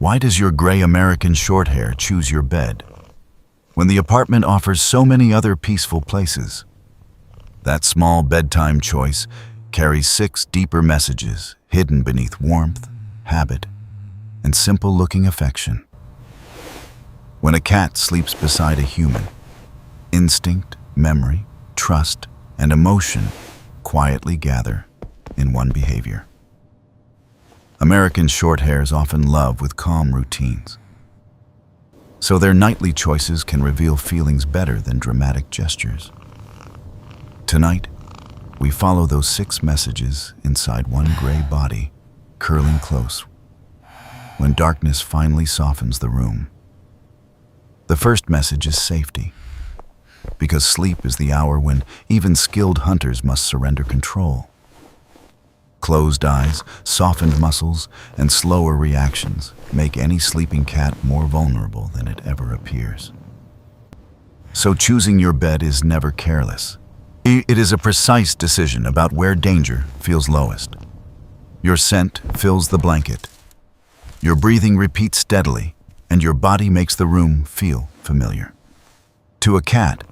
Why does your gray American Shorthair choose your bed when the apartment offers so many other peaceful places? That small bedtime choice carries 6 deeper messages hidden beneath warmth, habit, and simple-looking affection. When a cat sleeps beside a human, instinct, memory, trust, and emotion quietly gather in one behavior. American Shorthairs often love with calm routines, so their nightly choices can reveal feelings better than dramatic gestures. Tonight, we follow those 6 messages inside one gray body, curling close when darkness finally softens the room. The first message is safety, because sleep is the hour when even skilled hunters must surrender control. Closed eyes, softened muscles, and slower reactions make any sleeping cat more vulnerable than it ever appears. So choosing your bed is never careless. It is a precise decision about where danger feels lowest. Your scent fills the blanket. Your breathing repeats steadily, and your body makes the room feel familiar. To a cat,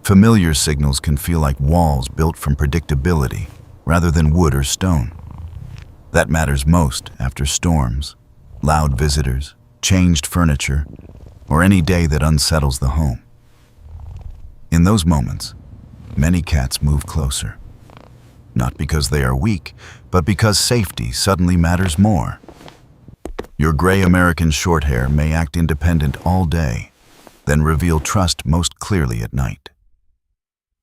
familiar signals can feel like walls built from predictability rather than wood or stone. That matters most after storms, loud visitors, changed furniture, or any day that unsettles the home. In those moments, many cats move closer, not because they are weak, but because safety suddenly matters more. Your gray American Shorthair may act independent all day, then reveal trust most clearly at night.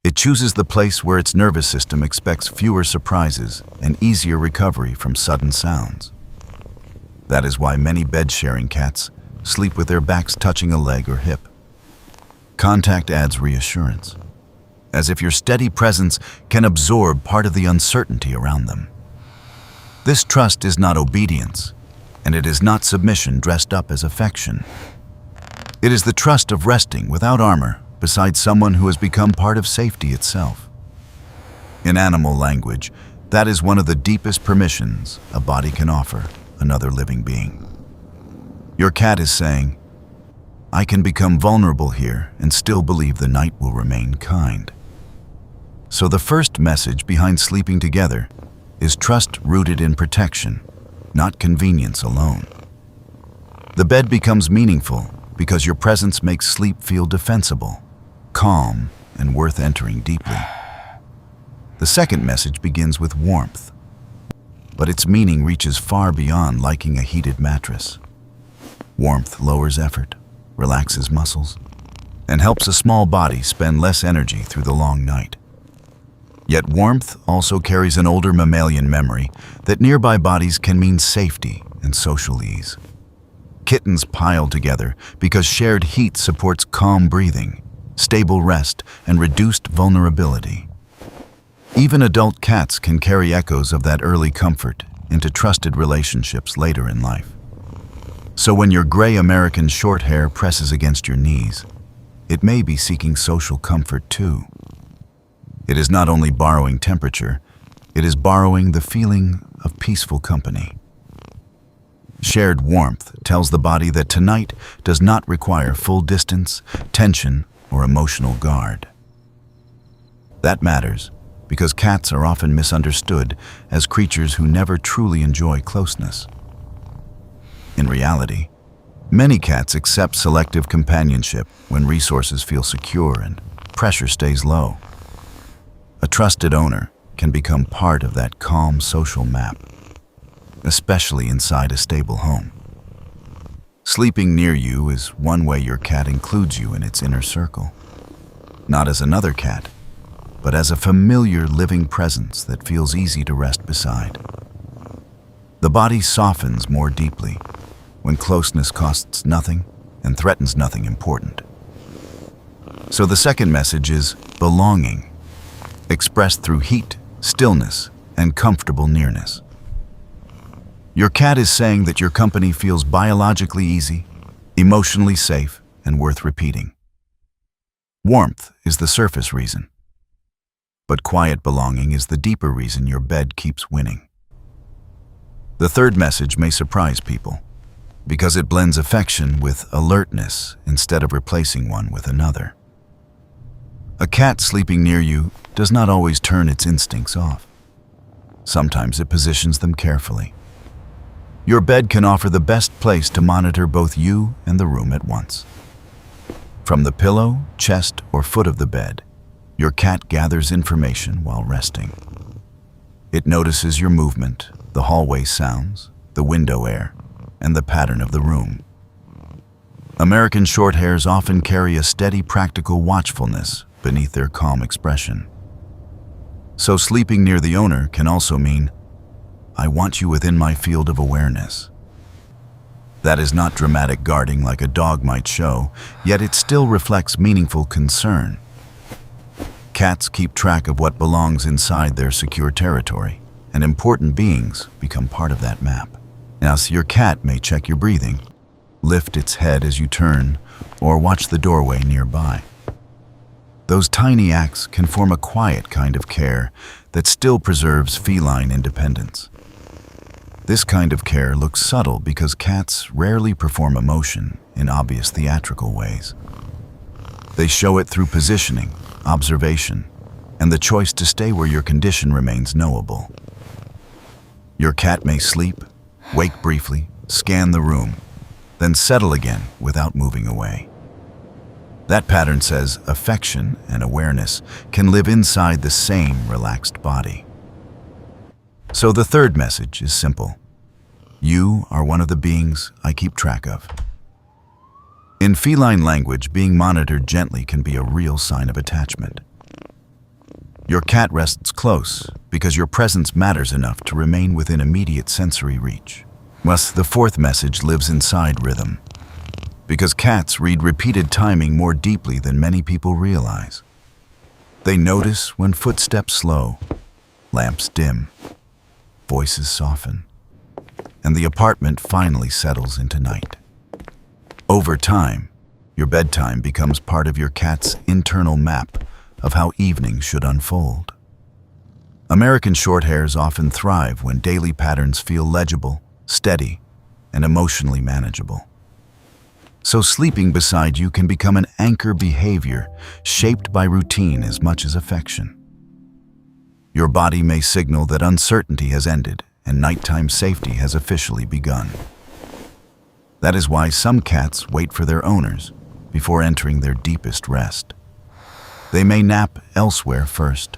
It chooses the place where its nervous system expects fewer surprises and easier recovery from sudden sounds. That is why many bed-sharing cats sleep with their backs touching a leg or hip. Contact adds reassurance, as if your steady presence can absorb part of the uncertainty around them. This trust is not obedience, and it is not submission dressed up as affection. It is the trust of resting without armor beside someone who has become part of safety itself. In animal language, that is one of the deepest permissions a body can offer another living being. Your cat is saying, "I can become vulnerable here and still believe the night will remain kind." So the first message behind sleeping together is trust rooted in protection, not convenience alone. The bed becomes meaningful because your presence makes sleep feel defensible, calm, and worth entering deeply. The second message begins with warmth, but its meaning reaches far beyond liking a heated mattress. Warmth lowers effort, relaxes muscles, and helps a small body spend less energy through the long night. Yet warmth also carries an older mammalian memory that nearby bodies can mean safety and social ease. Kittens pile together because shared heat supports calm breathing, stable rest, and reduced vulnerability. Even adult cats can carry echoes of that early comfort into trusted relationships later in life. So when your gray American Shorthair presses against your knees, it may be seeking social comfort too. It is not only borrowing temperature, it is borrowing the feeling of peaceful company. Shared warmth tells the body that tonight does not require full distance, tension, or emotional guard. That matters because cats are often misunderstood as creatures who never truly enjoy closeness. In reality, many cats accept selective companionship when resources feel secure and pressure stays low. A trusted owner can become part of that calm social map, especially inside a stable home. Sleeping near you is one way your cat includes you in its inner circle, not as another cat, but as a familiar living presence that feels easy to rest beside. The body softens more deeply when closeness costs nothing and threatens nothing important. So the second message is belonging, expressed through heat, stillness, and comfortable nearness. Your cat is saying that your company feels biologically easy, emotionally safe, and worth repeating. Warmth is the surface reason, but quiet belonging is the deeper reason your bed keeps winning. The third message may surprise people. because it blends affection with alertness instead of replacing one with another. A cat sleeping near you does not always turn its instincts off. Sometimes it positions them carefully. Your bed can offer the best place to monitor both you and the room at once. From the pillow, chest, or foot of the bed, your cat gathers information while resting. It notices your movement, the hallway sounds, the window air, and the pattern of the room. American Shorthairs often carry a steady, practical watchfulness beneath their calm expression. So sleeping near the owner can also mean, I want you within my field of awareness. That is not dramatic guarding like a dog might show, yet it still reflects meaningful concern. Cats keep track of what belongs inside their secure territory, and important beings become part of that map. Now, so your cat may check your breathing, lift its head as you turn, or watch the doorway nearby. Those tiny acts can form a quiet kind of care that still preserves feline independence. This kind of care looks subtle because cats rarely perform emotion in obvious theatrical ways. They show it through positioning, observation, and the choice to stay where your condition remains knowable. Your cat may sleep, wake briefly, scan the room, then settle again without moving away. That pattern says affection and awareness can live inside the same relaxed body. So the third message is simple. You are one of the beings I keep track of. In feline language, being monitored gently can be a real sign of attachment. Your cat rests close because your presence matters enough to remain within immediate sensory reach. Thus, the fourth message lives inside rhythm, because cats read repeated timing more deeply than many people realize. They notice when footsteps slow, lamps dim, voices soften, and the apartment finally settles into night. Over time, your bedtime becomes part of your cat's internal map of how evening should unfold. American Shorthairs often thrive when daily patterns feel legible, steady, and emotionally manageable. So sleeping beside you can become an anchor behavior shaped by routine as much as affection. Your body may signal that uncertainty has ended and nighttime safety has officially begun. That is why some cats wait for their owners before entering their deepest rest. They may nap elsewhere first,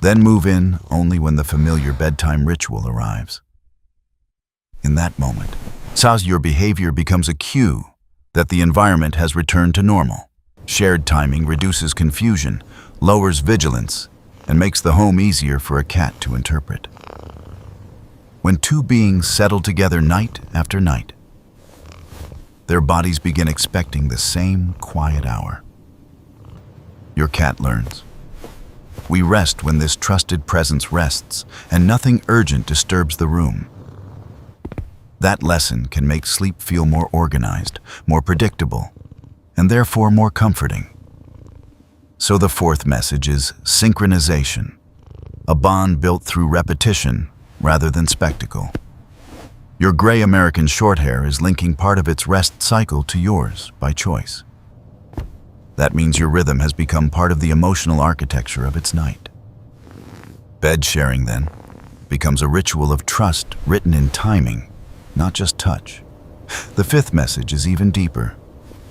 then move in only when the familiar bedtime ritual arrives. In that moment, your behavior becomes a cue that the environment has returned to normal. Shared timing reduces confusion, lowers vigilance, and makes the home easier for a cat to interpret. When two beings settle together night after night, their bodies begin expecting the same quiet hour. Your cat learns. We rest when this trusted presence rests, and nothing urgent disturbs the room. That lesson can make sleep feel more organized, more predictable, and therefore more comforting. So the fourth message is synchronization, a bond built through repetition rather than spectacle. Your gray American Shorthair is linking part of its rest cycle to yours by choice. That means your rhythm has become part of the emotional architecture of its night. Bed sharing, then, becomes a ritual of trust written in timing, not just touch. The fifth message is even deeper,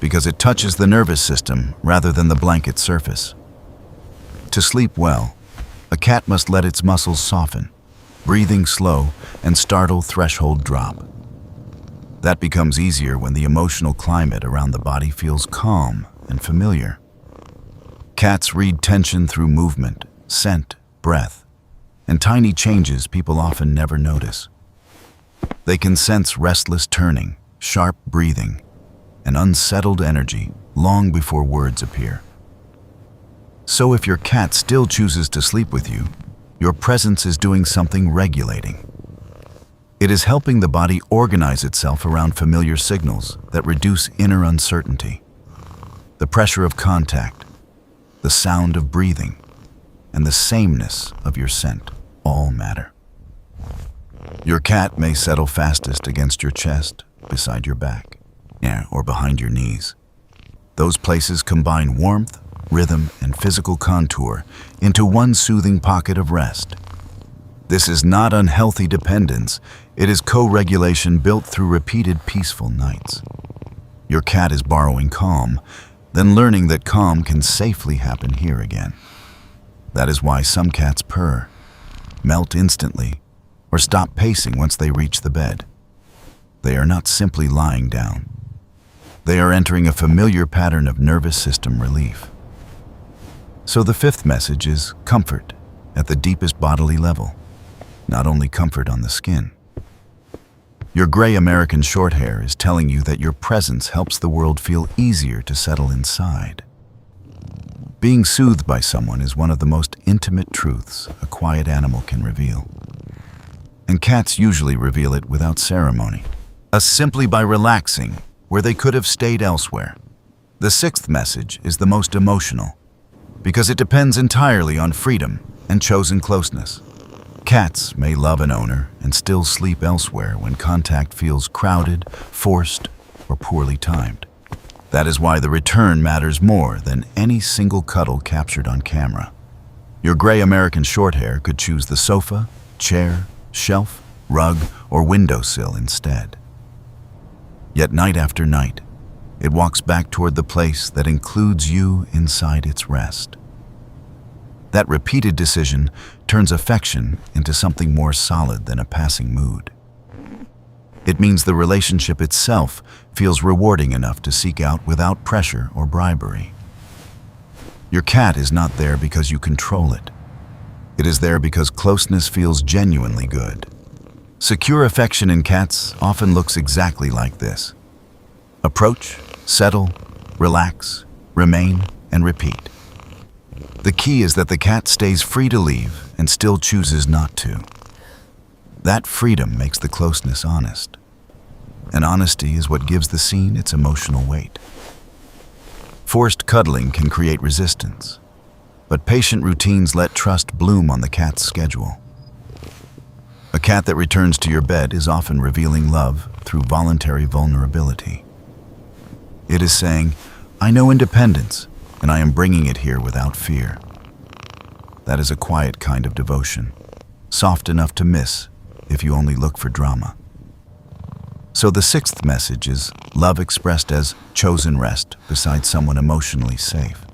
because it touches the nervous system rather than the blanket surface. To sleep well, a cat must let its muscles soften, breathing slow and startle threshold drop. That becomes easier when the emotional climate around the body feels calm and familiar. Cats read tension through movement, scent, breath, and tiny changes people often never notice. They can sense restless turning, sharp breathing, and unsettled energy long before words appear. So if your cat still chooses to sleep with you, your presence is doing something regulating. It is helping the body organize itself around familiar signals that reduce inner uncertainty. The pressure of contact, the sound of breathing, and the sameness of your scent all matter. Your cat may settle fastest against your chest, beside your back, or behind your knees. Those places combine warmth, rhythm, and physical contour into one soothing pocket of rest. This is not unhealthy dependence, it is co-regulation built through repeated peaceful nights. Your cat is borrowing calm, then learning that calm can safely happen here again. That is why some cats purr, melt instantly, or stop pacing once they reach the bed. They are not simply lying down. They are entering a familiar pattern of nervous system relief. So the fifth message is comfort at the deepest bodily level, not only comfort on the skin. Your gray American Shorthair is telling you that your presence helps the world feel easier to settle inside. Being soothed by someone is one of the most intimate truths a quiet animal can reveal. And cats usually reveal it without ceremony, simply by relaxing where they could have stayed elsewhere. The sixth message is the most emotional, because it depends entirely on freedom and chosen closeness. Cats may love an owner and still sleep elsewhere when contact feels crowded, forced, or poorly timed. That is why the return matters more than any single cuddle captured on camera. Your gray American Shorthair could choose the sofa, chair, shelf, rug, or windowsill instead. Yet night after night, it walks back toward the place that includes you inside its rest. That repeated decision turns affection into something more solid than a passing mood. It means the relationship itself feels rewarding enough to seek out without pressure or bribery. Your cat is not there because you control it. It is there because closeness feels genuinely good. Secure affection in cats often looks exactly like this. Approach, settle, relax, remain, and repeat. The key is that the cat stays free to leave and still chooses not to. That freedom makes the closeness honest. And honesty is what gives the scene its emotional weight. Forced cuddling can create resistance, but patient routines let trust bloom on the cat's schedule. A cat that returns to your bed is often revealing love through voluntary vulnerability. It is saying, "I know independence, and I am bringing it here without fear." That is a quiet kind of devotion, soft enough to miss if you only look for drama. So the sixth message is love expressed as chosen rest beside someone emotionally safe.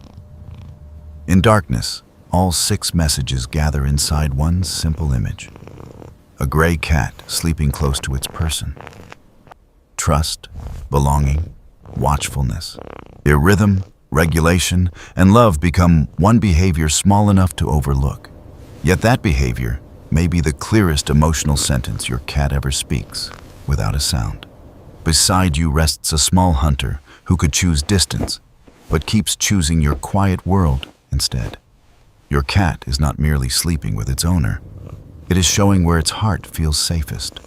In darkness, all six messages gather inside one simple image. A gray cat sleeping close to its person. Trust, belonging, watchfulness. Their rhythm, regulation, and love become one behavior small enough to overlook. Yet that behavior may be the clearest emotional sentence your cat ever speaks, without a sound. Beside you rests a small hunter who could choose distance, but keeps choosing your quiet world instead. Your cat is not merely sleeping with its owner. It is showing where its heart feels safest.